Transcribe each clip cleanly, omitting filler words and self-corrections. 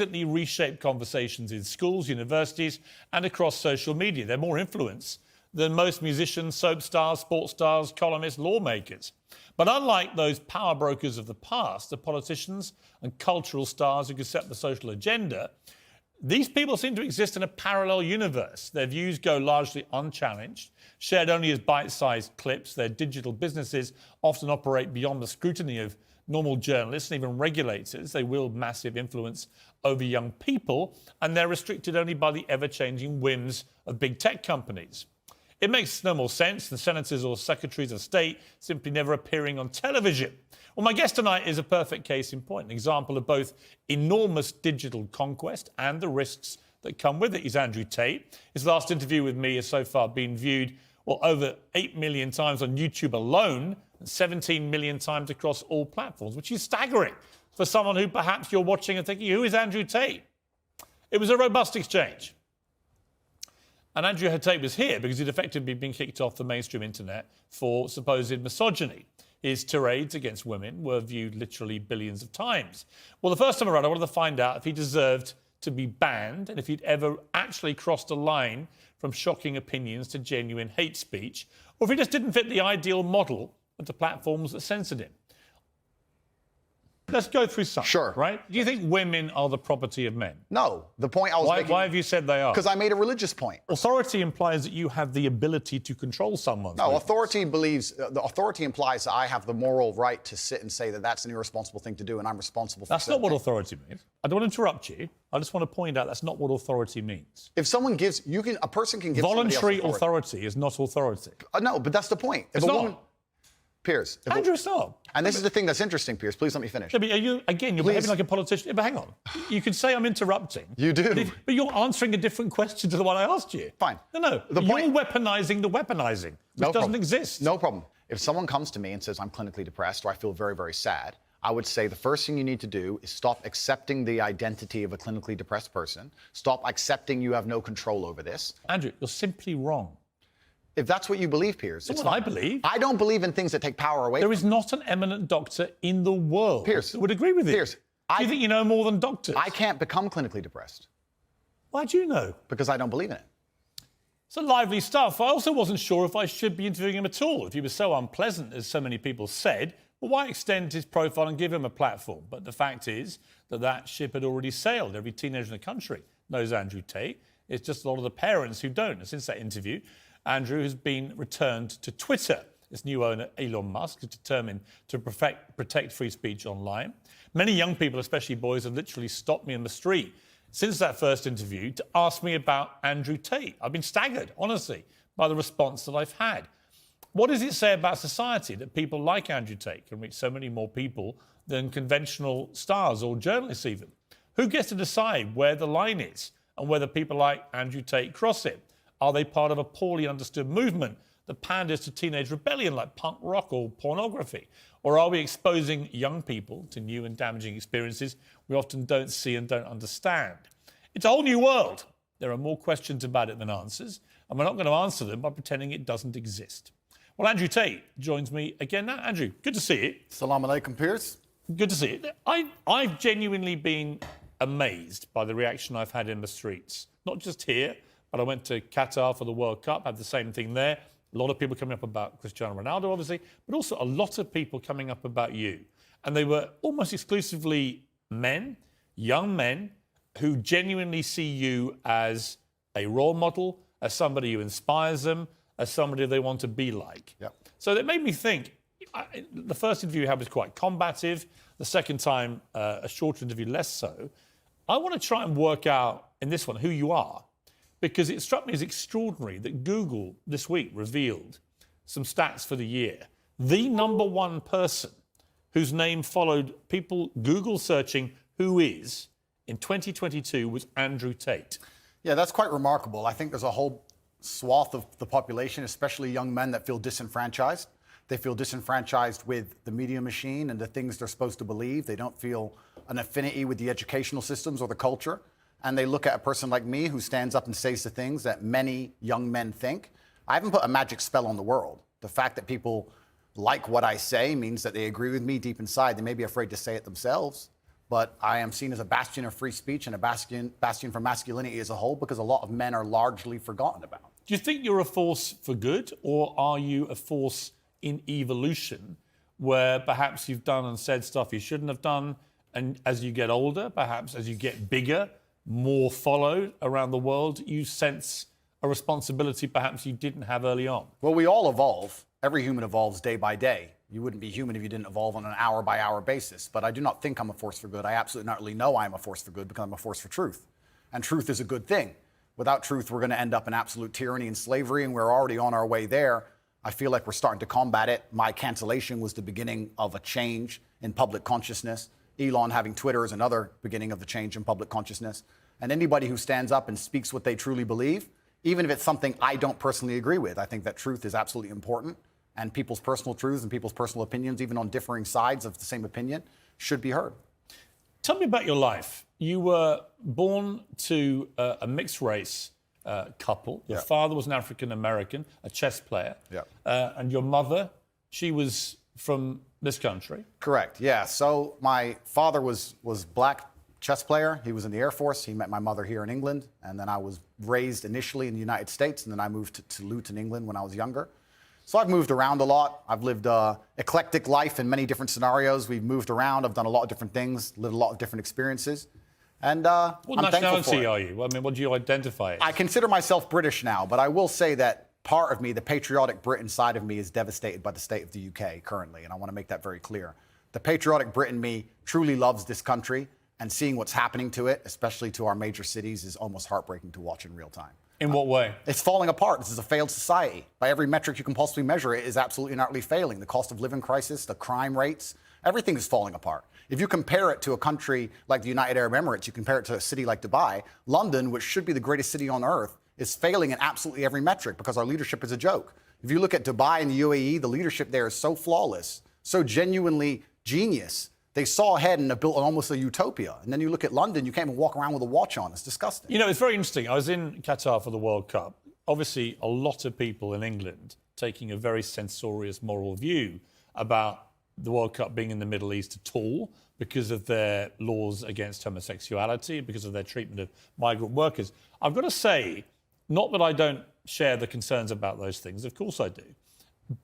constantly reshape conversations in schools, universities, and across social media. They're more influenced than most musicians, soap stars, sports stars, columnists, lawmakers. But unlike those power brokers of the past, the politicians and cultural stars who could set the social agenda, these people seem to exist in a parallel universe. Their views go largely unchallenged, shared only as bite-sized clips. Their digital businesses often operate beyond the scrutiny of normal journalists and even regulators. They wield massive influence over young people, and they're restricted only by the ever-changing whims of big tech companies. It makes no more sense than senators or secretaries of state simply never appearing on television. Well, my guest tonight is a perfect case in point, an example of both enormous digital conquest and the risks that come with it. He's Andrew Tate. His last interview with me has so far been viewed, well, over 8 million times on YouTube alone and 17 million times across all platforms, which is staggering for someone who perhaps you're watching and thinking, who is Andrew Tate? It was a robust exchange. And Andrew Tate was here because he'd effectively been kicked off the mainstream internet for supposed misogyny. His tirades against women were viewed literally billions of times. Well, the first time around, I wanted to find out if he deserved to be banned and if he'd ever actually crossed a line from shocking opinions to genuine hate speech, or if he just didn't fit the ideal model of the platforms that censored him. Let's go through some. Sure. Right? Do you think women are the property of men? No. The point I was making... Why have you said they are? Because I made a religious point. Authority implies that you have the ability to control someone. No, authority implies that I have the moral right to sit and say that that's an irresponsible thing to do and I'm responsible for That's not what authority means. I don't want to interrupt you. I just want to point out that's not what authority means. If someone gives... a person can give voluntary authority is not authority. No, but that's the point. It's not. Piers. Andrew, stop. And this is the thing that's interesting, Piers. Please let me finish. Yeah, but you're behaving like a politician. Yeah, but hang on. You can say I'm interrupting. You do. But you're answering a different question to the one I asked you. Fine. No. You're weaponising the weaponising, which doesn't exist. No problem. If someone comes to me and says I'm clinically depressed or I feel very, very sad, I would say the first thing you need to do is stop accepting the identity of a clinically depressed person. Stop accepting you have no control over this. Andrew, you're simply wrong. If that's what you believe, Piers. That's what I believe. I don't believe in things that take power away. There is not an eminent doctor in the world Piers, that would agree with you. Piers, do you think you know more than doctors? I can't become clinically depressed. Why do you know? Because I don't believe in it. It's a lively stuff. I also wasn't sure if I should be interviewing him at all. If he was so unpleasant, as so many people said, well, why extend his profile and give him a platform? But the fact is that ship had already sailed. Every teenager in the country knows Andrew Tate. It's just a lot of the parents who don't. And since that interview, Andrew has been returned to Twitter. Its new owner, Elon Musk, is determined to protect free speech online. Many young people, especially boys, have literally stopped me in the street since that first interview to ask me about Andrew Tate. I've been staggered, honestly, by the response that I've had. What does it say about society that people like Andrew Tate can reach so many more people than conventional stars or journalists even? Who gets to decide where the line is and whether people like Andrew Tate cross it? Are they part of a poorly understood movement that panders to teenage rebellion like punk rock or pornography? Or are we exposing young people to new and damaging experiences we often don't see and don't understand? It's a whole new world. There are more questions about it than answers, and we're not going to answer them by pretending it doesn't exist. Well, Andrew Tate joins me again now. Andrew, good to see you. Assalamu alaikum, Piers. Good to see you. I've genuinely been amazed by the reaction I've had in the streets, not just here, but I went to Qatar for the World Cup, had the same thing there. A lot of people coming up about Cristiano Ronaldo, obviously, but also a lot of people coming up about you. And they were almost exclusively men, young men, who genuinely see you as a role model, as somebody who inspires them, as somebody they want to be like. Yep. So it made me think, the first interview you had was quite combative. The second time, a shorter interview, less so. I want to try and work out, in this one, who you are. Because it struck me as extraordinary that Google this week revealed some stats for the year. The #1 person whose name followed people Google searching who is in 2022 was Andrew Tate. Yeah, that's quite remarkable. I think there's a whole swath of the population, especially young men, that feel disenfranchised. They feel disenfranchised with the media machine and the things they're supposed to believe. They don't feel an affinity with the educational systems or the culture. And they look at a person like me who stands up and says the things that many young men think. I haven't put a magic spell on the world. The fact that people like what I say means that they agree with me deep inside. They may be afraid to say it themselves, but I am seen as a bastion of free speech and a bastion for masculinity as a whole, because a lot of men are largely forgotten about. Do you think you're a force for good, or are you a force in evolution where perhaps you've done and said stuff you shouldn't have done, and as you get older, perhaps as you get bigger, more followed around the world, you sense a responsibility perhaps you didn't have early on? Well, we all evolve. Every human evolves day by day. You wouldn't be human if you didn't evolve on an hour-by-hour basis. But I do not think I'm a force for good. I absolutely not really know I am a force for good, because I'm a force for truth. And truth is a good thing. Without truth, we're going to end up in absolute tyranny and slavery, and we're already on our way there. I feel like we're starting to combat it. My cancellation was the beginning of a change in public consciousness. Elon having Twitter is another beginning of the change in public consciousness. And anybody who stands up and speaks what they truly believe, even if it's something I don't personally agree with, I think that truth is absolutely important. And people's personal truths and people's personal opinions, even on differing sides of the same opinion, should be heard. Tell me about your life. You were born to a mixed race couple. Your father was an African American, a chess player. And your mother, she was from this country. Correct, yeah. So my father was black chess player. He was in the Air Force. He met my mother here in England. And then I was raised initially in the United States. And then I moved to Luton, England when I was younger. So I've moved around a lot. I've lived an eclectic life in many different scenarios. We've moved around. I've done a lot of different things, lived a lot of different experiences. And what I'm nationality thankful for it. are you? I mean, what do you identify as? I consider myself British now, but I will say that part of me, the patriotic Brit inside of me, is devastated by the state of the UK currently, and I want to make that very clear. The patriotic Brit in me truly loves this country, and seeing what's happening to it, especially to our major cities, is almost heartbreaking to watch in real time. In what way? It's falling apart. This is a failed society. By every metric you can possibly measure, it is absolutely and utterly failing. The cost of living crisis, the crime rates, everything is falling apart. If you compare it to a country like the United Arab Emirates, you compare it to a city like Dubai, London, which should be the greatest city on earth, is failing in absolutely every metric because our leadership is a joke. If you look at Dubai and the UAE, the leadership there is so flawless, so genuinely genius. They saw ahead and have built almost a utopia. And then you look at London, you can't even walk around with a watch on. It's disgusting. You know, it's very interesting. I was in Qatar for the World Cup. Obviously, a lot of people in England taking a very censorious moral view about the World Cup being in the Middle East at all because of their laws against homosexuality, because of their treatment of migrant workers. I've got to say, not that I don't share the concerns about those things, of course I do,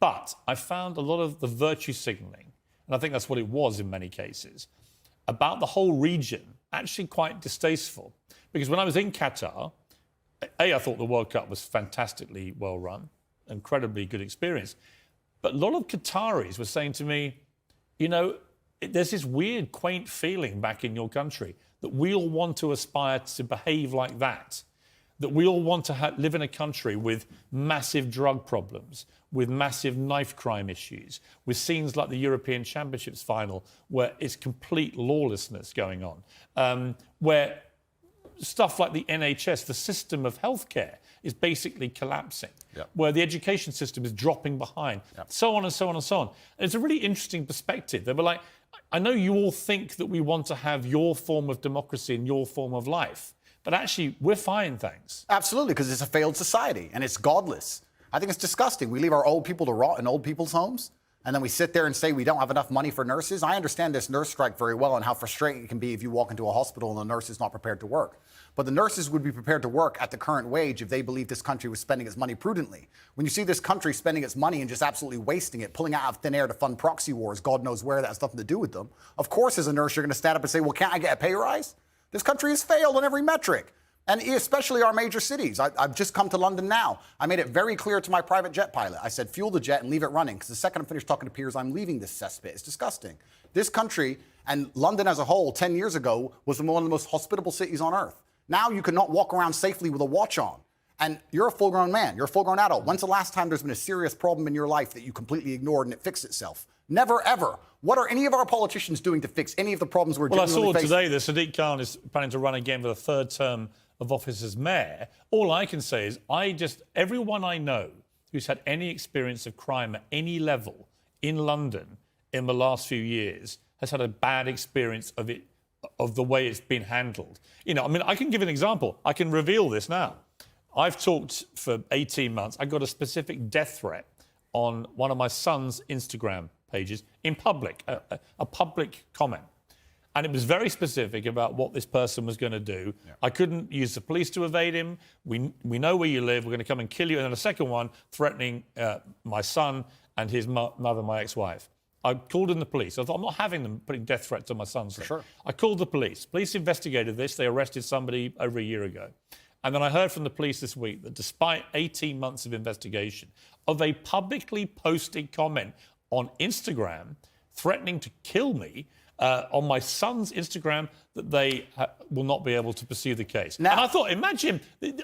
but I found a lot of the virtue signalling, and I think that's what it was in many cases, about the whole region, actually quite distasteful. Because when I was in Qatar, I thought the World Cup was fantastically well run, incredibly good experience. But a lot of Qataris were saying to me, you know, there's this weird, quaint feeling back in your country that we all want to aspire to behave like that we all want to live in a country with massive drug problems, with massive knife crime issues, with scenes like the European Championships final where it's complete lawlessness going on, where stuff like the NHS, the system of healthcare, is basically collapsing, where the education system is dropping behind, so on and so on and so on. And it's a really interesting perspective. They were like, I know you all think that we want to have your form of democracy and your form of life, but actually, we're fine, thanks. Absolutely, because it's a failed society and it's godless. I think it's disgusting. We leave our old people to rot in old people's homes, and then we sit there and say we don't have enough money for nurses. I understand this nurse strike very well and how frustrating it can be if you walk into a hospital and the nurse is not prepared to work. But the nurses would be prepared to work at the current wage if they believed this country was spending its money prudently. When you see this country spending its money and just absolutely wasting it, pulling out of thin air to fund proxy wars, God knows where, that has nothing to do with them. Of course, as a nurse, you're going to stand up and say, well, can't I get a pay rise? This country has failed on every metric. And especially our major cities. I've just come to London now. I made it very clear to my private jet pilot. I said, fuel the jet and leave it running, because the second I'm finished talking to Piers, I'm leaving this cesspit. It's disgusting. This country, and London as a whole, 10 years ago, was one of the most hospitable cities on earth. Now you cannot walk around safely with a watch on. And you're a full-grown man. You're a full-grown adult. When's the last time there's been a serious problem in your life that you completely ignored and it fixed itself? Never, ever. What are any of our politicians doing to fix any of the problems we're genuinely facing? Well, I saw today that Sadiq Khan is planning to run again for the third term of office as mayor. All I can say is everyone I know who's had any experience of crime at any level in London in the last few years has had a bad experience of it, of the way it's been handled. You know, I mean, I can give an example. I can reveal this now. I've talked for 18 months. I got a specific death threat on one of my son's Instagram pages in public, a public comment. And it was very specific about what this person was going to do. Yeah. I couldn't use the police to evade him. We know where you live. We're going to come and kill you. And then a second one threatening my son and his mother, my ex-wife. I called in the police. I thought, I'm not having them putting death threats on my son. Sure. I called the police. Police investigated this. They arrested somebody over a year ago. And then I heard from the police this week that despite 18 months of investigation, of a publicly posted comment on Instagram threatening to kill me, on my son's Instagram, that they will not be able to pursue the case. Now, and I thought, imagine,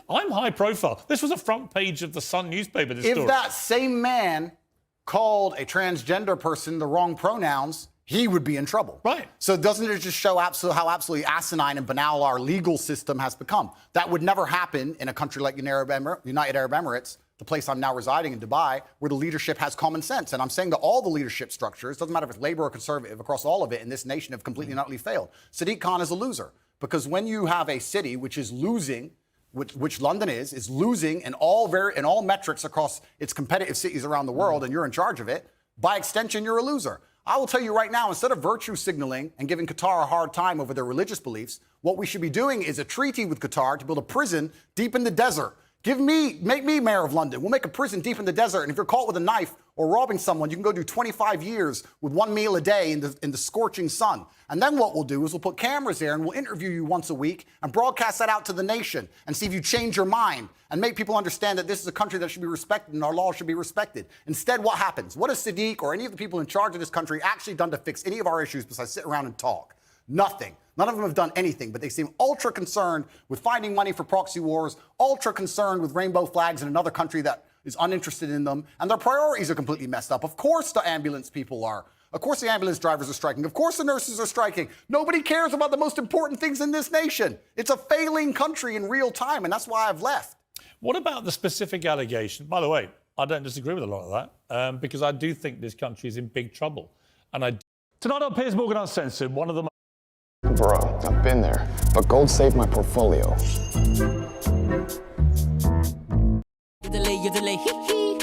I'm high profile. This was a front page of the Sun newspaper, this story. If that same man called a transgender person the wrong pronouns, he would be in trouble. Right. So doesn't it just show how absolutely asinine and banal our legal system has become? That would never happen in a country like United Arab Emirates, the place I'm now residing in, Dubai, where the leadership has common sense. And I'm saying that all the leadership structures, doesn't matter if it's Labour or Conservative, across all of it in this nation have completely and utterly failed. Sadiq Khan is a loser. Because when you have a city which is losing, which London is losing in all metrics across its competitive cities around the world, and you're in charge of it, by extension, you're a loser. I will tell you right now, instead of virtue signaling and giving Qatar a hard time over their religious beliefs, what we should be doing is a treaty with Qatar to build a prison deep in the desert. Make me mayor of London. We'll make a prison deep in the desert. And if you're caught with a knife or robbing someone, you can go do 25 years with one meal a day in the scorching sun. And then what we'll do is we'll put cameras there and we'll interview you once a week and broadcast that out to the nation and see if you change your mind and make people understand that this is a country that should be respected and our laws should be respected. Instead, what happens? What has Sadiq or any of the people in charge of this country actually done to fix any of our issues besides sit around and talk? Nothing. None of them have done anything, but they seem ultra concerned with finding money for proxy wars, ultra concerned with rainbow flags in another country that is uninterested in them, and their priorities are completely messed up. Of course the ambulance people are. Of course the ambulance drivers are striking. Of course the nurses are striking. Nobody cares about the most important things in this nation. It's a failing country in real time, and that's why I've left. What about the specific allegation? By the way, I don't disagree with a lot of that, because I do think this country is in big trouble. And Tonight on Piers Morgan Uncensored, one of the... Bro, I've been there, but gold saved my portfolio. You delay, hee hee.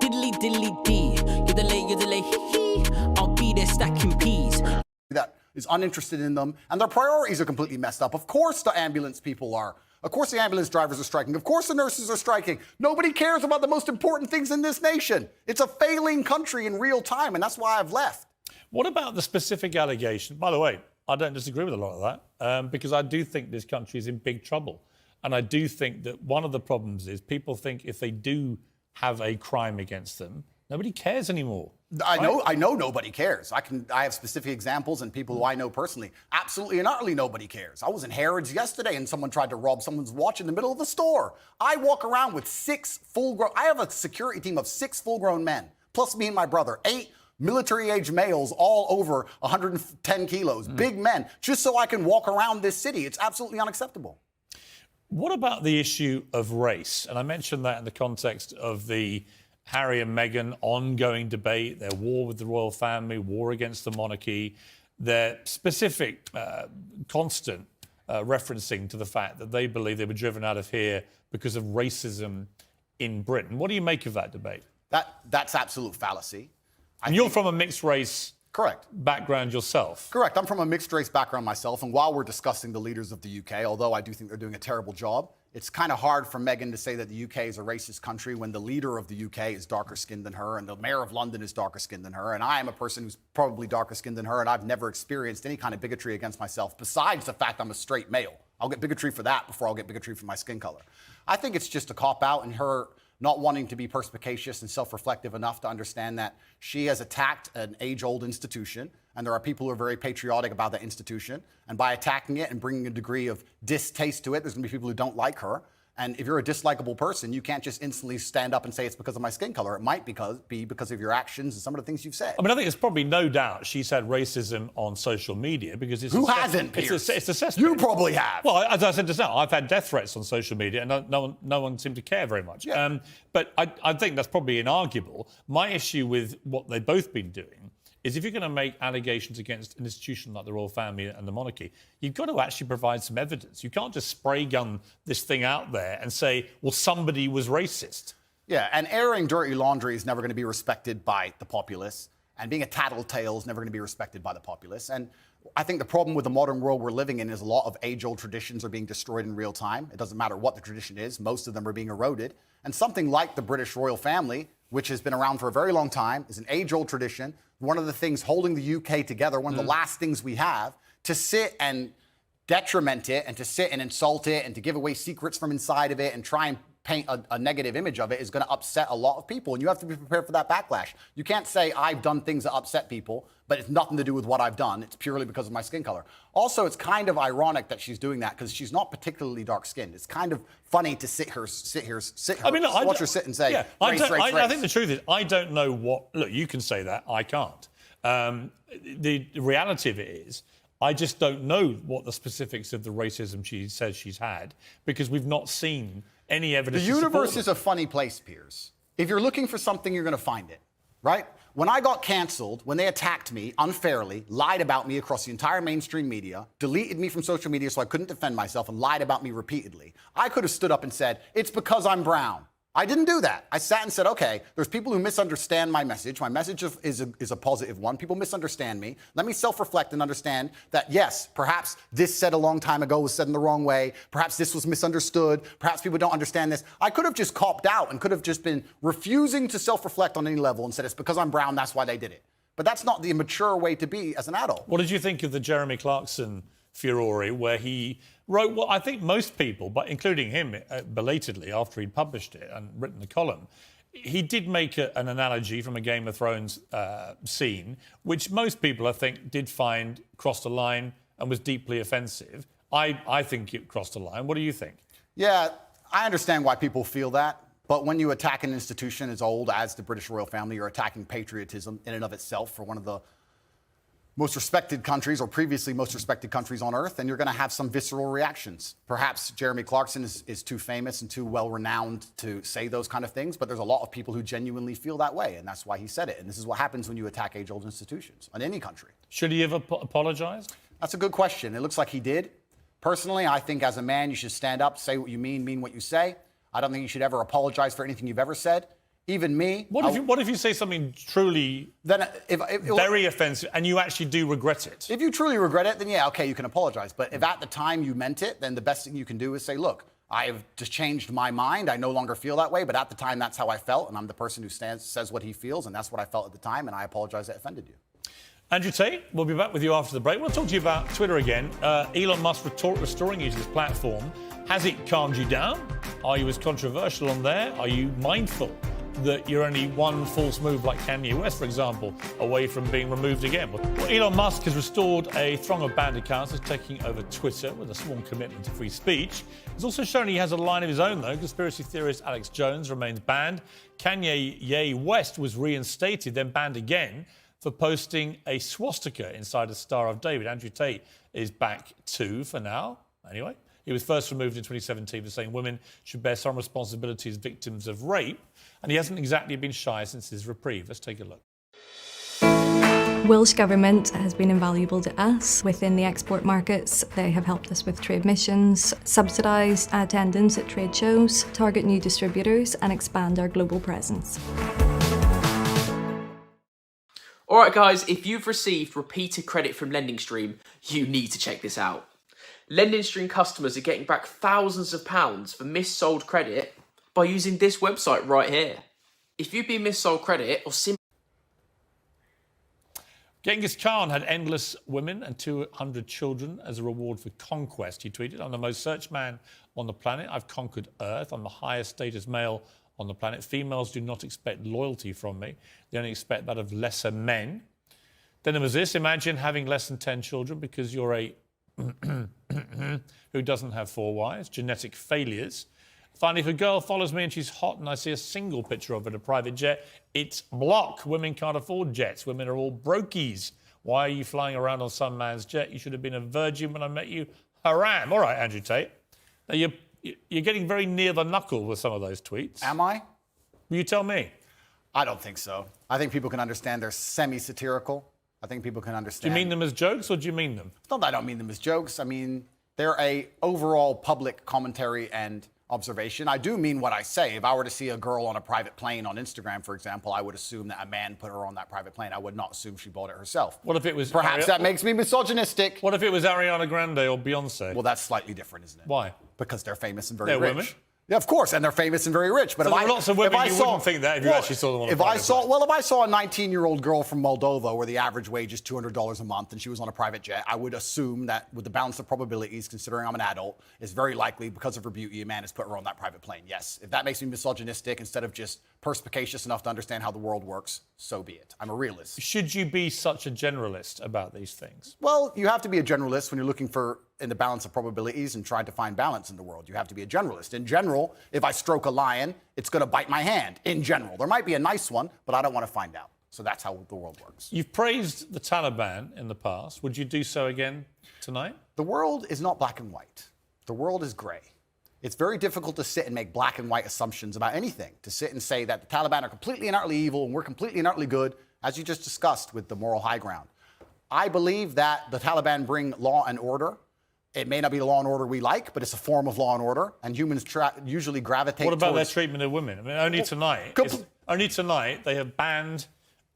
Diddly diddly dee. You delay, hee hee. I'll be there stacking peas. That is uninterested in them, and their priorities are completely messed up. Of course the ambulance people are. Of course the ambulance drivers are striking. Of course the nurses are striking. Nobody cares about the most important things in this nation. It's a failing country in real time, and that's why I've left. What about the specific allegation? By the way, I don't disagree with a lot of that, because I do think this country is in big trouble. And I do think that one of the problems is people think if they do have a crime against them, nobody cares anymore. I know nobody cares. I have specific examples and people who I know personally. Absolutely and utterly nobody cares. I was in Harrods yesterday and someone tried to rob someone's watch in the middle of the store. I walk around with I have a security team of 6 full-grown men, plus me and my brother, 8 military-age males, all over 110 kilos, big men, just so I can walk around this city. It's absolutely unacceptable. What about the issue of race? And I mentioned that in the context of the Harry and Meghan ongoing debate, their war with the royal family, war against the monarchy, their specific, constant referencing to the fact that they believe they were driven out of here because of racism in Britain. What do you make of that debate? That's absolute fallacy. And you're from a mixed race background yourself. Correct. I'm from a mixed race background myself. And while we're discussing the leaders of the UK, although I do think they're doing a terrible job, it's kind of hard for Meghan to say that the UK is a racist country when the leader of the UK is darker skinned than her and the mayor of London is darker skinned than her. And I am a person who's probably darker skinned than her, and I've never experienced any kind of bigotry against myself besides the fact I'm a straight male. I'll get bigotry for that before I'll get bigotry for my skin color. I think it's just a cop-out, and her not wanting to be perspicacious and self-reflective enough to understand that she has attacked an age-old institution, and there are people who are very patriotic about that institution, and by attacking it and bringing a degree of distaste to it, there's going to be people who don't like her. And if you're a dislikable person, you can't just instantly stand up and say it's because of my skin color. It might be because of your actions and some of the things you've said. I mean, I think there's probably no doubt she's had racism on social media because it's... Who hasn't, Piers? It's assessed. You probably have. Well, as I said just now, I've had death threats on social media and no one seemed to care very much. Yeah. But I think that's probably inarguable. My issue with what they've both been doing is if you're going to make allegations against an institution like the royal family and the monarchy, you've got to actually provide some evidence. You can't just spray gun this thing out there and say, well, somebody was racist. Yeah, and airing dirty laundry is never going to be respected by the populace. And being a tattletale is never going to be respected by the populace. And I think the problem with the modern world we're living in is a lot of age-old traditions are being destroyed in real time. It doesn't matter what the tradition is. Most of them are being eroded. And something like the British royal family, which has been around for a very long time, is an age-old tradition. One of the things holding the UK together, one of the last things we have, to sit and detriment it and to sit and insult it and to give away secrets from inside of it and try and paint a negative image of it is going to upset a lot of people. And you have to be prepared for that backlash. You can't say I've done things that upset people, but it's nothing to do with what I've done. It's purely because of my skin color. Also, it's kind of ironic that she's doing that because she's not particularly dark skinned. It's kind of funny to watch her sit and say, yeah, race. I think the truth is, I don't know what, look, you can say that, I can't. The reality of it is, I just don't know what the specifics of the racism she says she's had because we've not seen any evidence. The universe is a funny place, Piers. If you're looking for something, you're going to find it, right? When I got canceled, when they attacked me unfairly, lied about me across the entire mainstream media, deleted me from social media so I couldn't defend myself, and lied about me repeatedly, I could have stood up and said, it's because I'm brown. I didn't do that. I sat and said, okay, there's people who misunderstand my message. My message is a positive one. People misunderstand me. Let me self-reflect and understand that, yes, perhaps this said a long time ago was said in the wrong way. Perhaps this was misunderstood. Perhaps people don't understand this. I could have just copped out and could have just been refusing to self-reflect on any level and said, it's because I'm brown, that's why they did it. But that's not the mature way to be as an adult. What did you think of the Jeremy Clarkson furore where he wrote what I think most people, but including him belatedly after he'd published it and written the column, he did make an analogy from a Game of Thrones scene, which most people, I think, did find crossed a line and was deeply offensive. I think it crossed a line. What do you think? Yeah, I understand why people feel that. But when you attack an institution as old as the British royal family, you're attacking patriotism in and of itself for one of the most respected countries or previously most respected countries on earth, and you're going to have some visceral reactions. Perhaps Jeremy Clarkson is too famous and too well-renowned to say those kind of things, but there's a lot of people who genuinely feel that way, and that's why he said it. And this is what happens when you attack age-old institutions in any country. Should he have apologized? That's a good question. It looks like he did. Personally, I think as a man, you should stand up, say what you mean what you say. I don't think you should ever apologize for anything you've ever said. Even me. What if you say something truly very offensive and you actually do regret it? If you truly regret it, then yeah, okay, you can apologize. But if at the time you meant it, then the best thing you can do is say, look, I have just changed my mind. I no longer feel that way. But at the time, that's how I felt. And I'm the person who says what he feels. And that's what I felt at the time. And I apologize that offended you. Andrew Tate, we'll be back with you after the break. We'll talk to you about Twitter again. Elon Musk restoring you to his platform. Has it calmed you down? Are you as controversial on there? Are you mindful that you're only one false move like Kanye West, for example, away from being removed again? Well, Elon Musk has restored a throng of banned accounts, is taking over Twitter with a sworn commitment to free speech. He's also shown he has a line of his own, though. Conspiracy theorist Alex Jones remains banned. Kanye West was reinstated, then banned again for posting a swastika inside a Star of David. Andrew Tate is back too for now, anyway. He was first removed in 2017 for saying women should bear some responsibility as victims of rape, and he hasn't exactly been shy since his reprieve. Let's take a look. Welsh Government has been invaluable to us within the export markets. They have helped us with trade missions, subsidised attendance at trade shows, target new distributors and expand our global presence. Alright guys, if you've received repeated credit from LendingStream, you need to check this out. LendingStream customers are getting back thousands of pounds for missold credit by using this website right here. If you've been missold credit or simply... Genghis Khan had endless women and 200 children as a reward for conquest, he tweeted. I'm the most searched man on the planet. I've conquered Earth. I'm the highest status male on the planet. Females do not expect loyalty from me. They only expect that of lesser men. Then there was this. Imagine having less than 10 children because you're a who doesn't have 4 wives. Genetic failures. Finally, if a girl follows me and she's hot and I see a single picture of her in a private jet, it's block. Women can't afford jets. Women are all brokies. Why are you flying around on some man's jet? You should have been a virgin when I met you. Haram. All right, Andrew Tate. Now, you're getting very near the knuckle with some of those tweets. Am I? You tell me. I don't think so. I think people can understand they're semi-satirical. I think people can understand. Do you mean them as jokes or do you mean them? It's not that I don't mean them as jokes. I mean, they're a overall public commentary and observation. I do mean what I say. If I were to see a girl on a private plane on Instagram, for example, I would assume that a man put her on that private plane. I would not assume she bought it herself. What if it was... Perhaps that makes me misogynistic. What if it was Ariana Grande or Beyonce? Well, that's slightly different, isn't it? Why? Because they're famous and very They're rich. women. Yeah, of course, and they're famous and very rich. But So if there are lots of women you wouldn't think that if you actually saw them on a private plane. Well, if I saw a 19-year-old girl from Moldova where the average wage is $200 a month and she was on a private jet, I would assume that with the balance of probabilities, considering I'm an adult, it's very likely because of her beauty, a man has put her on that private plane. Yes. If that makes me misogynistic instead of just perspicacious enough to understand how the world works, so be it. I'm a realist. Should you be such a generalist about these things? Well, you have to be a generalist when you're looking for in the balance of probabilities and trying to find balance in the world. You have to be a generalist. In general, if I stroke a lion, it's going to bite my hand. In general, there might be a nice one, but I don't want to find out. So that's how the world works. You've praised the Taliban in the past. Would you do so again tonight? The world is not black and white. The world is gray. It's very difficult to sit and make black and white assumptions about anything, to sit and say that the Taliban are completely and utterly evil and we're completely and utterly good, as you just discussed with the moral high ground. I believe that the Taliban bring law and order. It may not be the law and order we like, but it's a form of law and order, and humans usually gravitate What about towards... their treatment of women? I mean, only tonight they have banned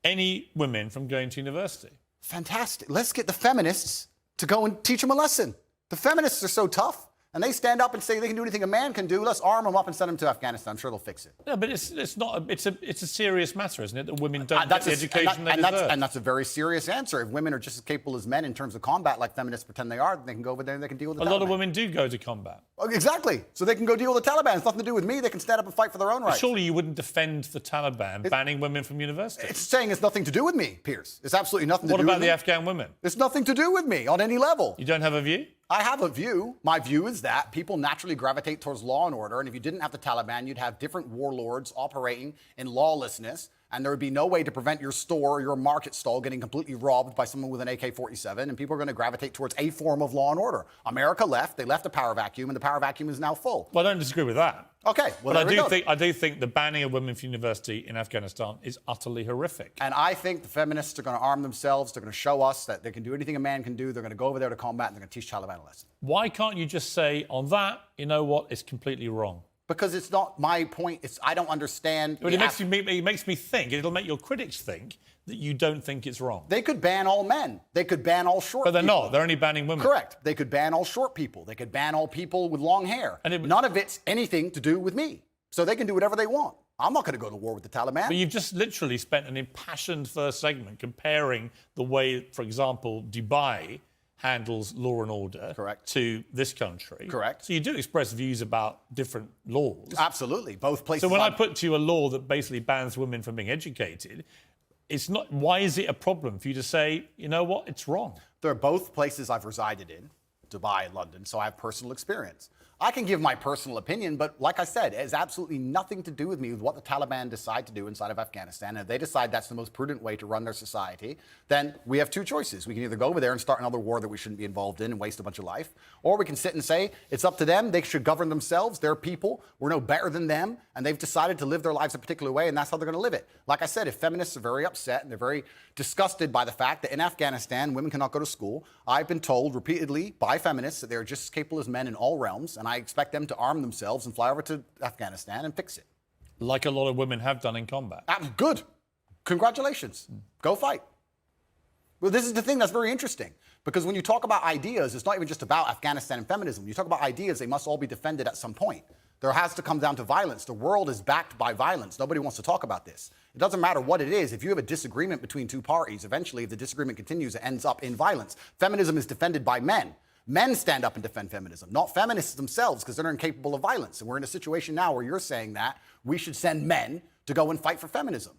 any women from going to university. Fantastic. Let's get the feminists to go and teach them a lesson. The feminists are so tough, and they stand up and say they can do anything a man can do. Let's arm them up and send them to Afghanistan. I'm sure they'll fix it. No, but it's not. It's a serious matter, isn't it? That women don't get the education they deserve. And that's a very serious answer. If women are just as capable as men in terms of combat, like feminists pretend they are, then they can go over there and they can deal with the Taliban. A lot of women do go to combat. Oh, exactly. So they can go deal with the Taliban. It's nothing to do with me. They can stand up and fight for their own rights. Surely you wouldn't defend the Taliban banning women from university. It's saying it's nothing to do with me, Piers. It's absolutely nothing to do with me. What about the Afghan women? It's nothing to do with me on any level. You don't have a view? I have a view. My view is that people naturally gravitate towards law and order, and if you didn't have the Taliban, you'd have different warlords operating in lawlessness, and there would be no way to prevent your store or your market stall getting completely robbed by someone with an AK-47, and people are going to gravitate towards a form of law and order. America left. They left a power vacuum, and the power vacuum is now full. Well, I don't disagree with that. Okay, well, but I do think the banning of women from university in Afghanistan is utterly horrific. And I think the feminists are going to arm themselves. They're going to show us that they can do anything a man can do. They're going to go over there to combat, and they're going to teach Taliban a lesson. Why can't you just say, on that, you know what, it's completely wrong? Because it's not my point. I don't understand. But it makes me think, it'll make your critics think that you don't think it's wrong. They could ban all men. They could ban all short people. But they're not. They're only banning women. Correct. They could ban all short people. They could ban all people with long hair. And none of it's anything to do with me. So they can do whatever they want. I'm not going to go to war with the Taliban. But you've just literally spent an impassioned first segment comparing the way, for example, Dubai handles law and order to this country. Correct. So you do express views about different laws. Absolutely. Both places. So when I put to you a law that basically bans women from being educated, it's not. Why is it a problem for you to say, you know what, it's wrong? They're both places I've resided in, Dubai and London, so I have personal experience. I can give my personal opinion, but like I said, it has absolutely nothing to do with me with what the Taliban decide to do inside of Afghanistan. And if they decide that's the most prudent way to run their society, then we have two choices. We can either go over there and start another war that we shouldn't be involved in and waste a bunch of life, or we can sit and say it's up to them. They should govern themselves. They're people. We're no better than them. And they've decided to live their lives a particular way, and that's how they're going to live it. Like I said, if feminists are very upset and they're very disgusted by the fact that in Afghanistan, women cannot go to school, I've been told repeatedly by feminists that they're just as capable as men in all realms, and I expect them to arm themselves and fly over to Afghanistan and fix it. Like a lot of women have done in combat. Good. Congratulations. Go fight. Well, this is the thing that's very interesting, because when you talk about ideas, it's not even just about Afghanistan and feminism. When you talk about ideas, they must all be defended at some point. There has to come down to violence. The world is backed by violence. Nobody wants to talk about this. It doesn't matter what it is. If you have a disagreement between two parties, eventually, if the disagreement continues, it ends up in violence. Feminism is defended by men. Men stand up and defend feminism, not feminists themselves, because they're incapable of violence. And we're in a situation now where you're saying that we should send men to go and fight for feminism.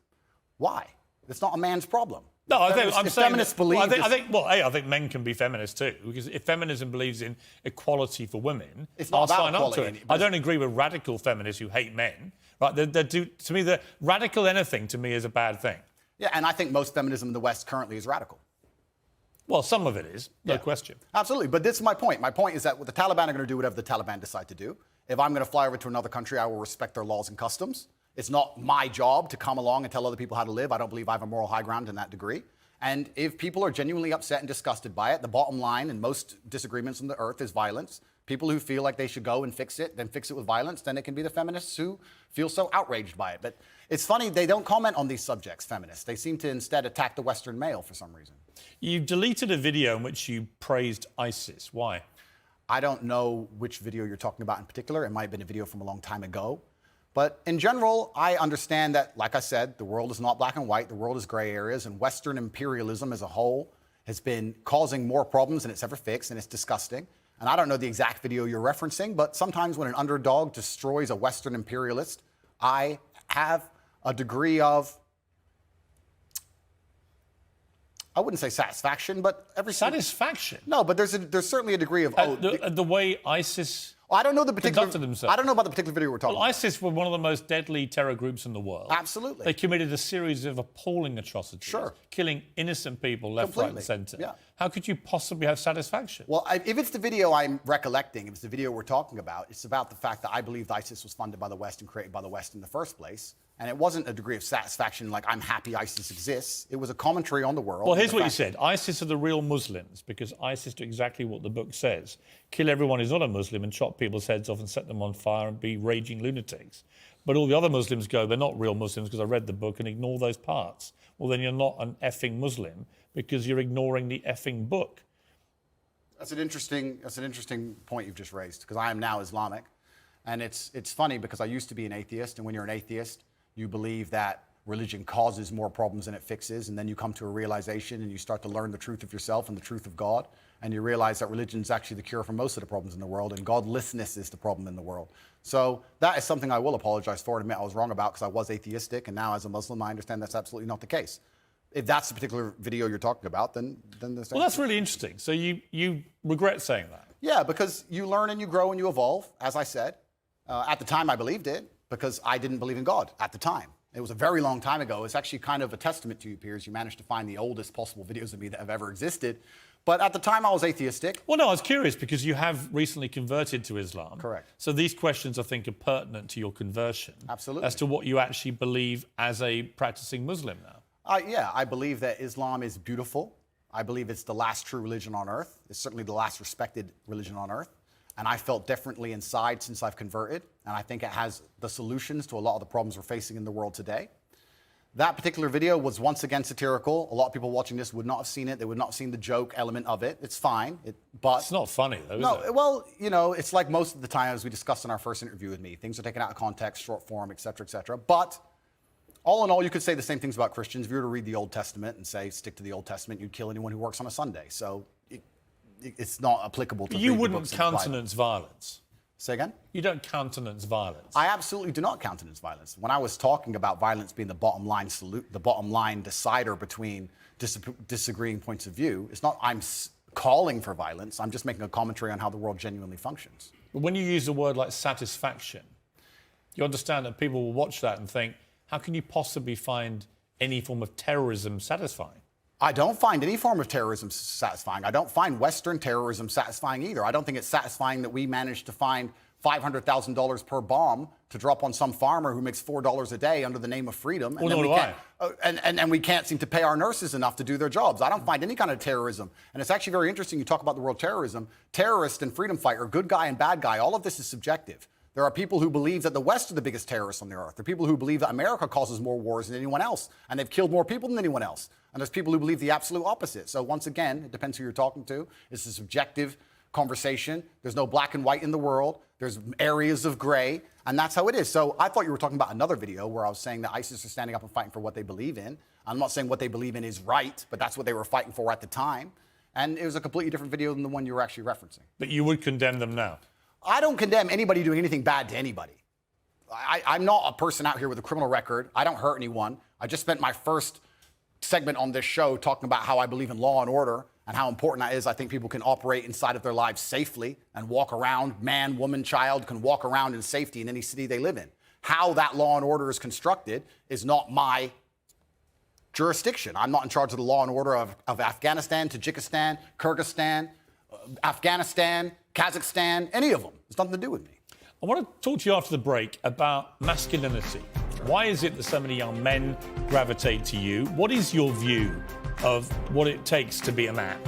Why? It's not a man's problem. No, I think I'm saying feminists believe. I think men can be feminists too, because if feminism believes in equality for women, I'll sign up to it. I don't agree with radical feminists who hate men. Right? To me, the radical anything to me is a bad thing. Yeah, and I think most feminism in the West currently is radical. Well, some of it is, no question. Absolutely, but this is my point. My point is that the Taliban are going to do whatever the Taliban decide to do. If I'm going to fly over to another country, I will respect their laws and customs. It's not my job to come along and tell other people how to live. I don't believe I have a moral high ground in that degree. And if people are genuinely upset and disgusted by it, the bottom line in most disagreements on the earth is violence. people who feel like they should go and fix it, then fix it with violence. Then it can be the feminists who feel so outraged by it. But it's funny, they don't comment on these subjects, feminists. They seem to instead attack the Western male for some reason. You deleted a video in which you praised ISIS. Why? I don't know which video you're talking about in particular. It might have been a video from a long time ago. But in general, I understand that, like I said, the world is not black and white. The world is gray areas, and Western imperialism as a whole has been causing more problems than it's ever fixed, and it's disgusting. And I don't know the exact video you're referencing, but sometimes when an underdog destroys a Western imperialist, I have a degree of, I wouldn't say satisfaction, but Satisfaction? No, but there's certainly a degree of, the way ISIS I don't know the particular. conducted themselves. I don't know about the particular video we're talking Well, about. ISIS were one of the most deadly terror groups in the world. Absolutely. They committed a series of appalling atrocities, Sure. killing innocent people left, right, and Completely. centre. Yeah. How could you possibly have satisfaction? Well, if it's the video I'm recollecting, if it's the video we're talking about, it's about the fact that I believe ISIS was funded by the West and created by the West in the first place. And it wasn't a degree of satisfaction like I'm happy ISIS exists. It was a commentary on the world. Well, and here's the what you fact- said. ISIS are the real Muslims because ISIS do exactly what the book says. Kill everyone who's not a Muslim and chop people's heads off and set them on fire and be raging lunatics. But all the other Muslims go, they're not real Muslims because I read the book, and ignore those parts. Well, then you're not an effing Muslim because you're ignoring the effing book. That's an interesting point you've just raised, because I am now Islamic. And it's funny because I used to be an atheist, and when you're an atheist, you believe that religion causes more problems than it fixes, and then you come to a realization and you start to learn the truth of yourself and the truth of God, and you realize that religion is actually the cure for most of the problems in the world, and godlessness is the problem in the world. So that is something I will apologize for and admit I was wrong about, because I was atheistic, and now as a Muslim I understand that's absolutely not the case. If that's the particular video you're talking about, then there's... Well, that's really interesting. So you regret saying that? Yeah, because you learn and you grow and you evolve, as I said. At the time, I believed it because I didn't believe in God at the time. It was a very long time ago. It's actually kind of a testament to you, Piers. You managed to find the oldest possible videos of me that have ever existed. But at the time, I was atheistic. Well, no, I was curious because you have recently converted to Islam. Correct. So these questions, I think, are pertinent to your conversion. Absolutely. As to what you actually believe as a practicing Muslim now. Yeah, I believe that Islam is beautiful. I believe it's the last true religion on earth. It's certainly the last respected religion on earth. And I felt differently inside since I've converted. And I think it has the solutions to a lot of the problems we're facing in the world today. That particular video was once again satirical. A lot of people watching this would not have seen it. They would not have seen the joke element of it. It's fine. But It's not funny, though, is no, it? well, you know, it's like most of the time, as we discussed in our first interview with me, things are taken out of context, short form, et cetera, et cetera. But all in all, you could say the same things about Christians. If you were to read the Old Testament and say, stick to the Old Testament, you'd kill anyone who works on a Sunday. So it's not applicable to You read the wouldn't books and apply them. countenance violence. Say again? You don't countenance violence. I absolutely do not countenance violence. When I was talking about violence being the bottom line decider between disagreeing points of view, it's not I'm calling for violence. I'm just making a commentary on how the world genuinely functions. But when you use a word like satisfaction, you understand that people will watch that and think, how can you possibly find any form of terrorism satisfying? I don't find any form of terrorism satisfying. I don't find Western terrorism satisfying either. I don't think it's satisfying that we managed to find $500,000 per bomb to drop on some farmer who makes $4 a day under the name of freedom. Well, nor do I. And we can't seem to pay our nurses enough to do their jobs. I don't find any kind of terrorism. And it's actually very interesting you talk about the word terrorism. Terrorist and freedom fighter, good guy and bad guy, all of this is subjective. There are people who believe that the West are the biggest terrorists on the earth. There are people who believe that America causes more wars than anyone else, and they've killed more people than anyone else. And there's people who believe the absolute opposite. So once again, it depends who you're talking to. It's a subjective conversation. There's no black and white in the world. There's areas of gray, and that's how it is. So I thought you were talking about another video where I was saying that ISIS are standing up and fighting for what they believe in. I'm not saying what they believe in is right, but that's what they were fighting for at the time. And it was a completely different video than the one you were actually referencing. But you would condemn them now? I don't condemn anybody doing anything bad to anybody. I'm not a person out here with a criminal record. I don't hurt anyone. I just spent my first segment on this show talking about how I believe in law and order and how important that is. I think people can operate inside of their lives safely and walk around, man, woman, child, can walk around in safety in any city they live in. How that law and order is constructed is not my jurisdiction. I'm not in charge of the law and order of Afghanistan, Tajikistan, Kyrgyzstan, Afghanistan, Kazakhstan, any of them. It's nothing to do with me. I want to talk to you after the break about masculinity. Why is it that so many young men gravitate to you? What is your view of what it takes to be a man?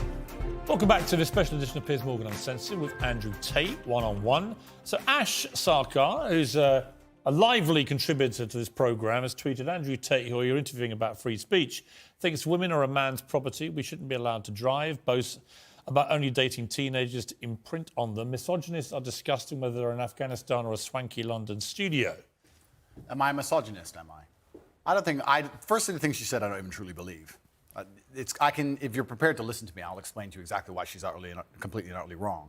Welcome back to this special edition of Piers Morgan Uncensored with Andrew Tate, one-on-one. So Ash Sarkar, who's a lively contributor to this programme, has tweeted, Andrew Tate, who you're interviewing about free speech, thinks women are a man's property. We shouldn't be allowed to drive. Boasts about only dating teenagers to imprint on them. Misogynists are discussing whether they're in Afghanistan or a swanky London studio. Am I a misogynist, am I? I don't think, first of the things she said, I don't even truly believe. If you're prepared to listen to me, I'll explain to you exactly why she's completely and utterly wrong.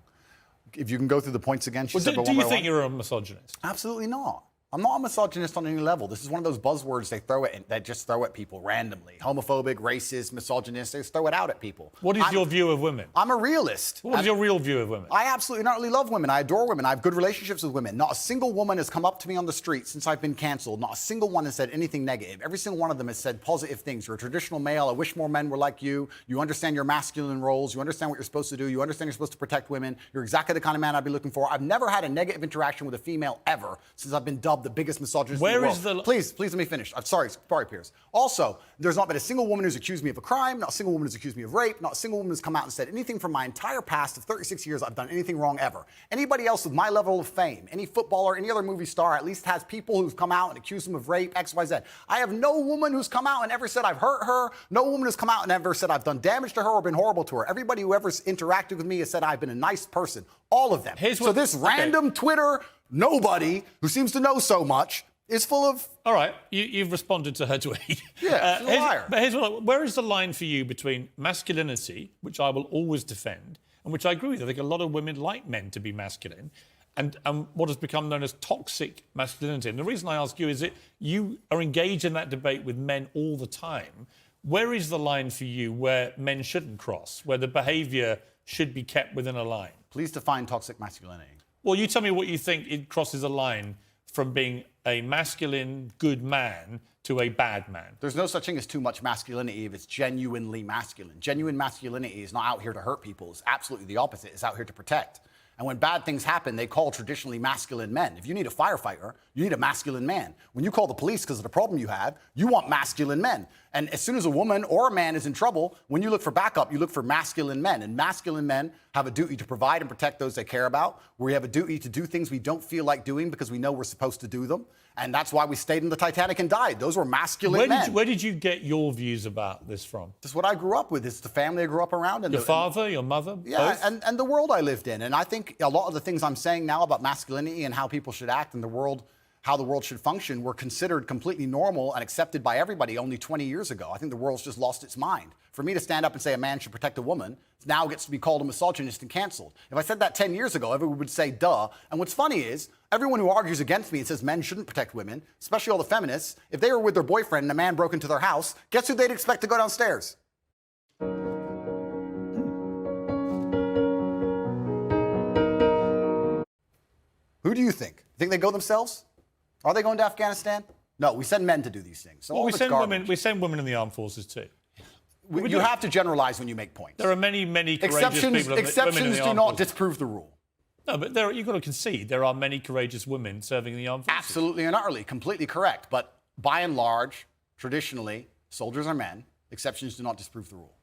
If you can go through the points again, she said. Do you think you're a misogynist? Absolutely not. I'm not a misogynist on any level. This is one of those buzzwords they just throw at people randomly. Homophobic, racist, misogynist, they just throw it out at people. What is your view of women? I'm a realist. What is your real view of women? I absolutely and utterly love women. I adore women. I have good relationships with women. Not a single woman has come up to me on the street since I've been cancelled. Not a single one has said anything negative. Every single one of them has said positive things. You're a traditional male. I wish more men were like you. You understand your masculine roles. You understand what you're supposed to do. You understand you're supposed to protect women. You're exactly the kind of man I'd be looking for. I've never had a negative interaction with a female ever since I've been dubbed the biggest misogynist. Where is the... Please let me finish. I'm sorry, Piers. Also, there's not been a single woman who's accused me of a crime, not a single woman who's accused me of rape, not a single woman who's come out and said anything from my entire past of 36 years I've done anything wrong ever. Anybody else with my level of fame, any footballer, any other movie star, at least has people who've come out and accused them of rape, X, Y, Z. I have no woman who's come out and ever said I've hurt her. No woman who's come out and ever said I've done damage to her or been horrible to her. Everybody who ever interacted with me has said I've been a nice person. All of them. So this random Twitter nobody who seems to know so much is full of... All right, you've responded to her tweet. Yeah, she's a liar. But where is the line for you between masculinity, which I will always defend, and which I agree with? I think a lot of women like men to be masculine, and what has become known as toxic masculinity. And the reason I ask you is that you are engaged in that debate with men all the time. Where is the line for you where men shouldn't cross, where the behaviour should be kept within a line? Please define toxic masculinity. Well, you tell me what you think it crosses a line from being a masculine, good man to a bad man. There's no such thing as too much masculinity if it's genuinely masculine. Genuine masculinity is not out here to hurt people. It's absolutely the opposite. It's out here to protect. And when bad things happen, they call traditionally masculine men. If you need a firefighter, you need a masculine man. When you call the police because of the problem you have, you want masculine men. And as soon as a woman or a man is in trouble, when you look for backup, you look for masculine men. And masculine men have a duty to provide and protect those they care about. We have a duty to do things we don't feel like doing because we know we're supposed to do them. And that's why we stayed in the Titanic and died. Those were masculine men. Where did you get your views about this from? This is what I grew up with. It's the family I grew up around. And your father, your mother, yeah, both? and the world I lived in. And I think a lot of the things I'm saying now about masculinity and how people should act in the world, how the world should function, were considered completely normal and accepted by everybody only 20 years ago. I think the world's just lost its mind. For me to stand up and say a man should protect a woman now gets to be called a misogynist and canceled. If I said that 10 years ago, everyone would say, duh. And what's funny is, everyone who argues against me and says men shouldn't protect women, especially all the feminists, if they were with their boyfriend and a man broke into their house, guess who they'd expect to go downstairs? Who do you think? Think they go themselves? Are they going to Afghanistan? No, we send men to do these things. So well, we send women in the armed forces too. You have to generalize when you make points. There are many courageous people. Exceptions do not disprove the rule. No, but you've got to concede there are many courageous women serving in the armed forces. Absolutely and utterly, completely correct. But by and large, traditionally, soldiers are men. Exceptions do not disprove the rule.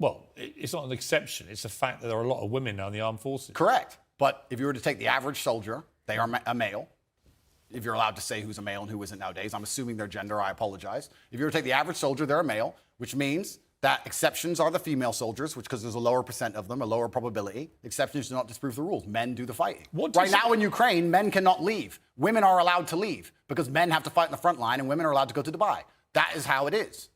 Well, it's not an exception. It's a fact that there are a lot of women now in the armed forces. Correct. But if you were to take the average soldier, they are a male. If you're allowed to say who's a male and who isn't nowadays, I'm assuming their gender, I apologize. If you were to take the average soldier, they're a male, which means that exceptions are the female soldiers, which because there's a lower percent of them, a lower probability. Exceptions do not disprove the rules. Men do the fighting. Right now in Ukraine, men cannot leave. Women are allowed to leave because men have to fight in the front line and women are allowed to go to Dubai. That is how it is.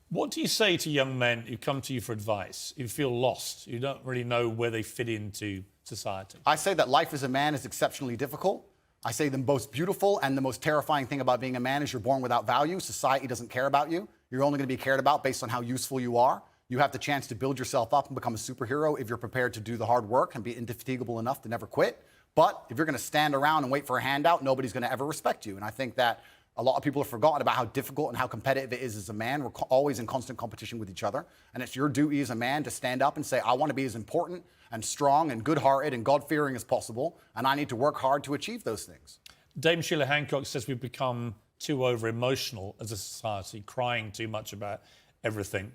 What do you say to young men who come to you for advice, who feel lost, who don't really know where they fit into society? I say that life as a man is exceptionally difficult. I say the most beautiful and the most terrifying thing about being a man is you're born without value. Society doesn't care about you. You're only going to be cared about based on how useful you are. You have the chance to build yourself up and become a superhero if you're prepared to do the hard work and be indefatigable enough to never quit. But if you're going to stand around and wait for a handout, nobody's going to ever respect you. And I think that a lot of people have forgotten about how difficult and how competitive it is as a man. We're always in constant competition with each other. And it's your duty as a man to stand up and say, I want to be as important and strong and good-hearted and God-fearing as possible. And I need to work hard to achieve those things. Dame Sheila Hancock says we've become too over-emotional as a society, crying too much about everything.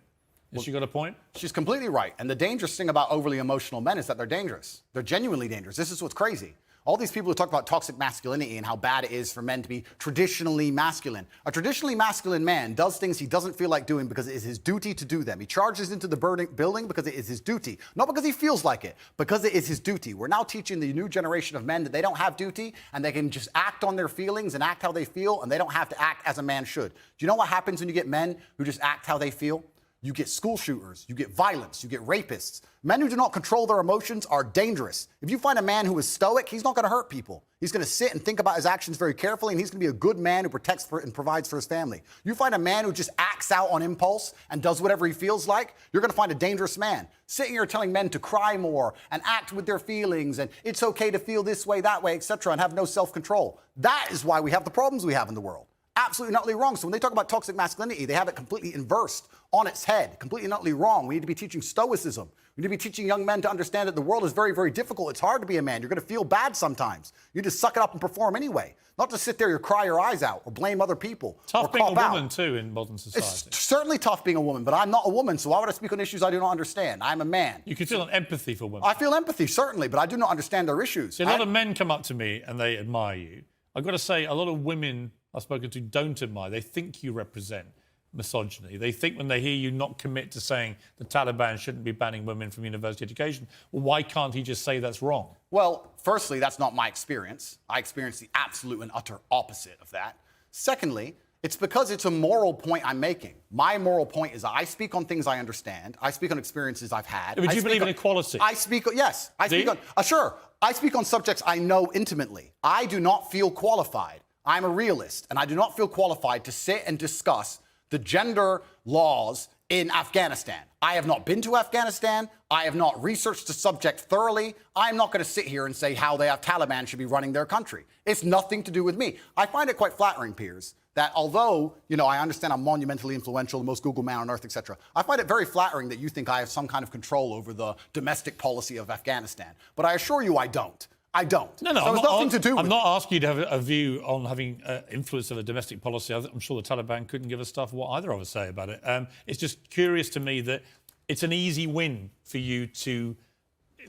Has she got a point? She's completely right. And the dangerous thing about overly emotional men is that they're dangerous. They're genuinely dangerous. This is what's crazy. All these people who talk about toxic masculinity and how bad it is for men to be traditionally masculine. A traditionally masculine man does things he doesn't feel like doing because it is his duty to do them. He charges into the building because it is his duty. Not because he feels like it, because it is his duty. We're now teaching the new generation of men that they don't have duty and they can just act on their feelings and act how they feel, and they don't have to act as a man should. Do you know what happens when you get men who just act how they feel? You get school shooters, you get violence, you get rapists. Men who do not control their emotions are dangerous. If you find a man who is stoic, he's not going to hurt people. He's going to sit and think about his actions very carefully, and he's going to be a good man who protects and provides for his family. You find a man who just acts out on impulse and does whatever he feels like, you're going to find a dangerous man. Sitting here telling men to cry more and act with their feelings and it's okay to feel this way, that way, etc., and have no self-control. That is why we have the problems we have in the world. Absolutely and utterly wrong. So when they talk about toxic masculinity, they have it completely inversed on its head, completely and utterly wrong. We need to be teaching stoicism. We need to be teaching young men to understand that the world is very, very difficult. It's hard to be a man. You're going to feel bad sometimes. You just suck it up and perform anyway. Not to sit there and cry your eyes out or blame other people. Tough being a woman, too, in modern society. It's certainly tough being a woman, but I'm not a woman, so why would I speak on issues I do not understand? I'm a man. You can feel an empathy for women. I feel empathy, certainly, but I do not understand their issues. See, a lot of men come up to me and they admire you. I've got to say, a lot of women I've spoken to don't admire. They think you represent misogyny. They think when they hear you not commit to saying the Taliban shouldn't be banning women from university education, well, why can't he just say that's wrong? Well, firstly, that's not my experience. I experience the absolute and utter opposite of that. Secondly, it's because it's a moral point I'm making. My moral point is I speak on things I understand. I speak on experiences I've had. But do you believe in equality? Yes. I speak on, sure. I speak on subjects I know intimately. I do not feel qualified. I'm a realist, and I do not feel qualified to sit and discuss the gender laws in Afghanistan. I have not been to Afghanistan. I have not researched the subject thoroughly. I'm not going to sit here and say how the Taliban should be running their country. It's nothing to do with me. I find it quite flattering, Piers, that although, I understand I'm monumentally influential, the most Googled man on earth, etc., I find it very flattering that you think I have some kind of control over the domestic policy of Afghanistan. But I assure you I don't. I don't. No, so it's nothing to do with I'm not asking you to have a view on having influence of a domestic policy. I'm sure the Taliban couldn't give a stuff what either of us say about it. It's just curious to me that it's an easy win for you to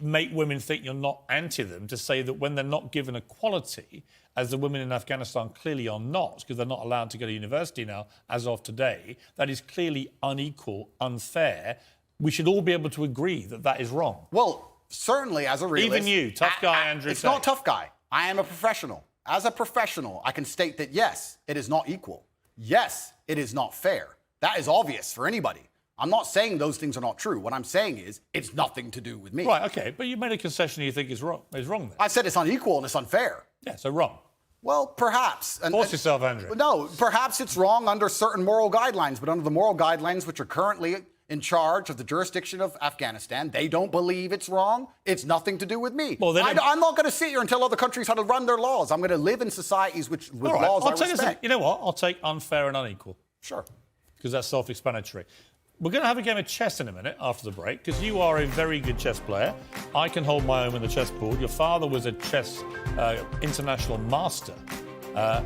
make women think you're not anti them, to say that when they're not given equality, as the women in Afghanistan clearly are not, because they're not allowed to go to university now, as of today, that is clearly unequal, unfair. We should all be able to agree that that is wrong. Well, certainly, as a realist... Even you, tough guy Andrew It's Tate. not tough guy. I am a professional. As a professional, I can state that, yes, it is not equal. Yes, it is not fair. That is obvious for anybody. I'm not saying those things are not true. What I'm saying is it's nothing to do with me. Right, OK, but you made a concession you think is wrong then. I said it's unequal and it's unfair. Yeah, so wrong. Well, perhaps. Force yourself, Andrew. No, perhaps it's wrong under certain moral guidelines, but under the moral guidelines which are currently in charge of the jurisdiction of Afghanistan, they don't believe it's wrong. It's nothing to do with me. Well, I'm not going to sit here and tell other countries how to run their laws. I'm going to live in societies with laws I respect. You know what? I'll take unfair and unequal. Sure. Because that's self-explanatory. We're going to have a game of chess in a minute after the break, because you are a very good chess player. I can hold my own with the chessboard. Your father was a chess international master,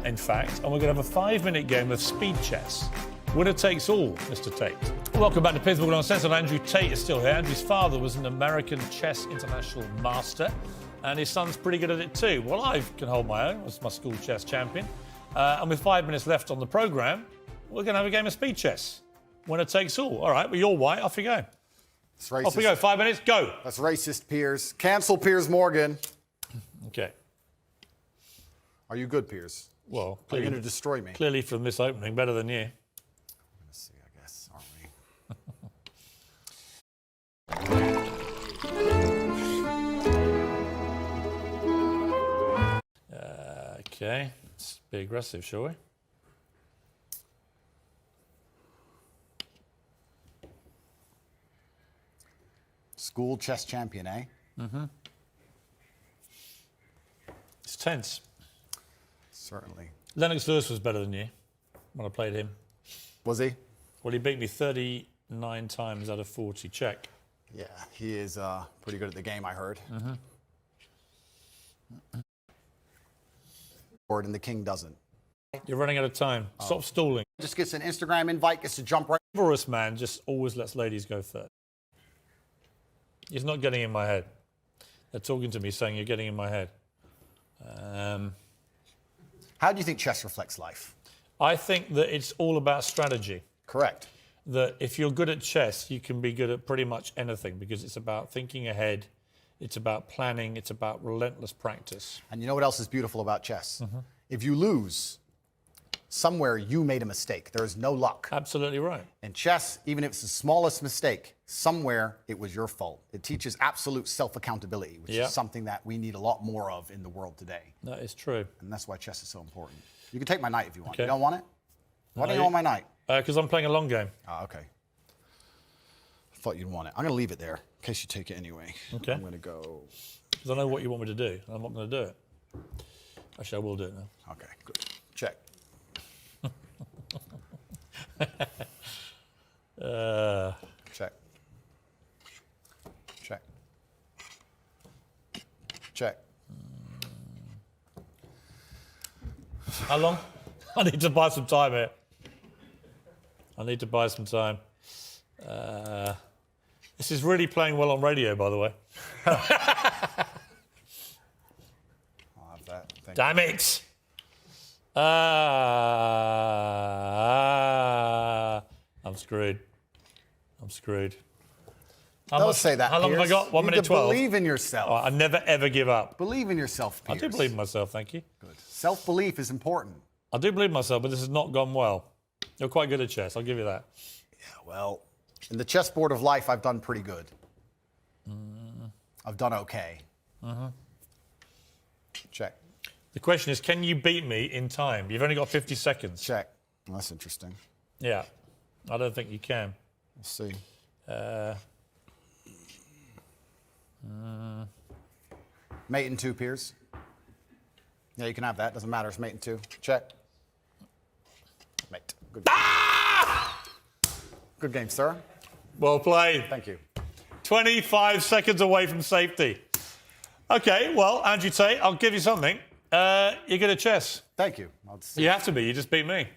in fact. And we're going to have a 5-minute game of speed chess. Winner takes all, Mr. Tate. Welcome back to Piers on Sense. Andrew Tate is still here. Andrew's father was an American chess international master, and his son's pretty good at it too. Well, I can hold my own. I was my school chess champion. And with 5 minutes left on the programme, we're going to have a game of speed chess. Winner takes all. All right, well, you're white. Off you go. It's racist. Off we go. 5 minutes, go. That's racist, Piers. Cancel Piers Morgan. OK. Are you good, Piers? Well, are you going to destroy me? Clearly from this opening, better than you. Let's see, I guess, aren't we? OK. Let's be aggressive, shall we? School chess champion, eh? Mm-hmm. It's tense. Certainly. Lennox Lewis was better than you when I played him. Was he? Well, he beat me 39 times out of 40. Check. Yeah, he is pretty good at the game, I heard. Mm-hmm. And the king doesn't. You're running out of time. Stop stalling. Just gets an Instagram invite, gets to jump right. chivalrous man just always lets ladies go first. He's not getting in my head. They're talking to me saying you're getting in my head. How do you think chess reflects life? I think that it's all about strategy. Correct. That if you're good at chess, you can be good at pretty much anything because it's about thinking ahead, it's about planning, it's about relentless practice. And you know what else is beautiful about chess? If you lose, somewhere you made a mistake. There is no luck. Absolutely right. In chess, even if it's the smallest mistake, somewhere it was your fault. It teaches absolute self-accountability, which is something that we need a lot more of in the world today. That is true. And that's why chess is so important. You can take my knight if you want. Okay. You don't want it? Why don't you want my knight? Because I'm playing a long game. Ah, okay. I thought you'd want it. I'm going to leave it there in case you take it anyway. Okay. I'm going to go. Because I know what you want me to do, and I'm not going to do it. Actually, I will do it now. Okay, good. Check. Check. Check. Check. How long? I need to buy some time here. I need to buy some time. This is really playing well on radio, by the way. I'll have that. Thank Damn it! I'm screwed. I'm screwed. Don't say that, How long have I Piers. got? 1 You minute need to 12. Believe in yourself. Oh, I never, ever give up. Believe in yourself, I Piers. do believe in myself, thank you. Good. Self-belief is important. I do believe in myself, but this has not gone well. You're quite good at chess, I'll give you that. Yeah, well, in the chessboard of life, I've done pretty good. I've done okay. Check. The question is, can you beat me in time? You've only got 50 seconds. Check. Well, that's interesting. Yeah, I don't think you can. Let's see. Mate in 2, Piers. Yeah, you can have that. Doesn't matter. It's mate in 2. Check. Mate. Good. Good game, sir. Well played. Thank you. 25 seconds away from safety. Okay, well, Andrew Tate, I'll give you something. You're good at chess. Thank you. You have to be. You just beat me.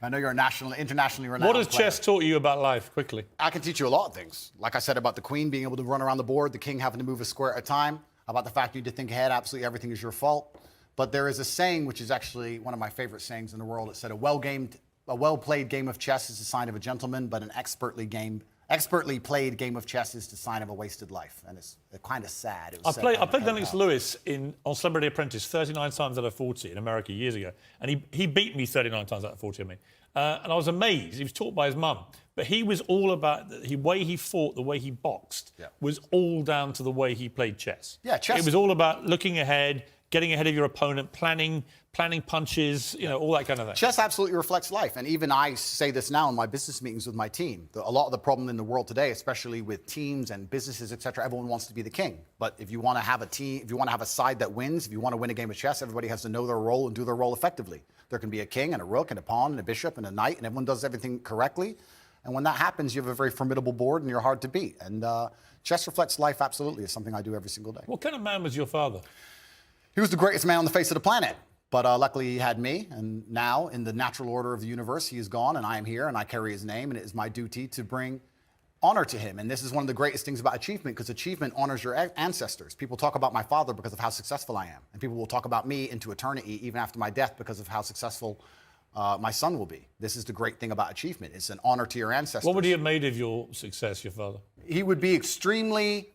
I know you're a internationally renowned What has player. chess taught you about life, quickly? I can teach you a lot of things. Like I said about the queen being able to run around the board, the king having to move a square at a time, about the fact you need to think ahead, absolutely everything is your fault. But there is a saying, which is actually one of my favorite sayings in the world. It said, a well-played game of chess is a sign of a gentleman, but an expertly played game of chess is the sign of a wasted life. And it's kind of sad. It was I played Lennox Lewis on Celebrity Apprentice 39 times out of 40 in America years ago. And he beat me 39 times out of 40, I mean. And I was amazed. He was taught by his mum. But he was all about the way he fought, the way he boxed, was all down to the way he played chess. Yeah, chess. It was all about looking ahead, getting ahead of your opponent, planning punches, all that kind of thing. Chess absolutely reflects life. And even I say this now in my business meetings with my team. A lot of the problem in the world today, especially with teams and businesses, et cetera, everyone wants to be the king. But if you want to have a team, if you want to have a side that wins, if you want to win a game of chess, everybody has to know their role and do their role effectively. There can be a king and a rook and a pawn and a bishop and a knight, and everyone does everything correctly. And when that happens, you have a very formidable board and you're hard to beat. And chess reflects life absolutely. It's something I do every single day. What kind of man was your father? He was the greatest man on the face of the planet. But luckily he had me, and now in the natural order of the universe, he is gone, and I am here, and I carry his name, and it is my duty to bring honor to him. And this is one of the greatest things about achievement, because achievement honors your ancestors. People talk about my father because of how successful I am, and people will talk about me into eternity, even after my death, because of how successful my son will be. This is the great thing about achievement. It's an honor to your ancestors. What would he have made of your success, your father? He would be extremely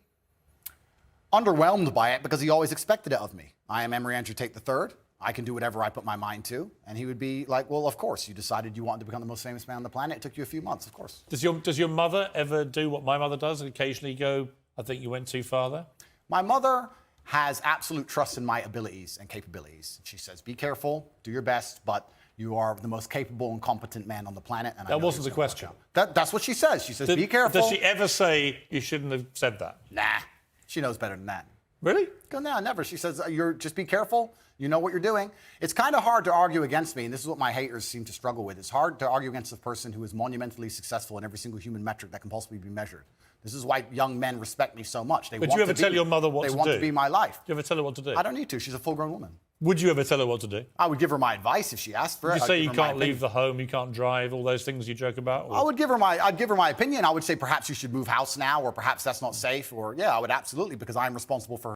underwhelmed by it because he always expected it of me. I am Emory Andrew Tate III. I can do whatever I put my mind to. And he would be like, well, of course, you decided you wanted to become the most famous man on the planet. It took you a few months, of course. Does your mother ever do what my mother does and occasionally go, I think you went too far there? My mother has absolute trust in my abilities and capabilities. She says, be careful, do your best, but you are the most capable and competent man on the planet. And that wasn't the question. That's what she says. She says, be careful. Does she ever say you shouldn't have said that? Nah, she knows better than that. Really? No, never. She says, just be careful. You know what you're doing. It's kind of hard to argue against me, and this is what my haters seem to struggle with. It's hard to argue against a person who is monumentally successful in every single human metric that can possibly be measured. This is why young men respect me so much. But do you ever tell your mother what to do? They want to be my life. Do you ever tell her what to do? I don't need to. She's a full-grown woman. Would you ever tell her what to do? I would give her my advice if she asked for it. You I'd say give you her my can't leave the home, you can't drive, all those things you joke about? Or? I'd give her my opinion. I would say perhaps you should move house now, or perhaps that's not safe, or yeah, I would absolutely, because I'm responsible for her.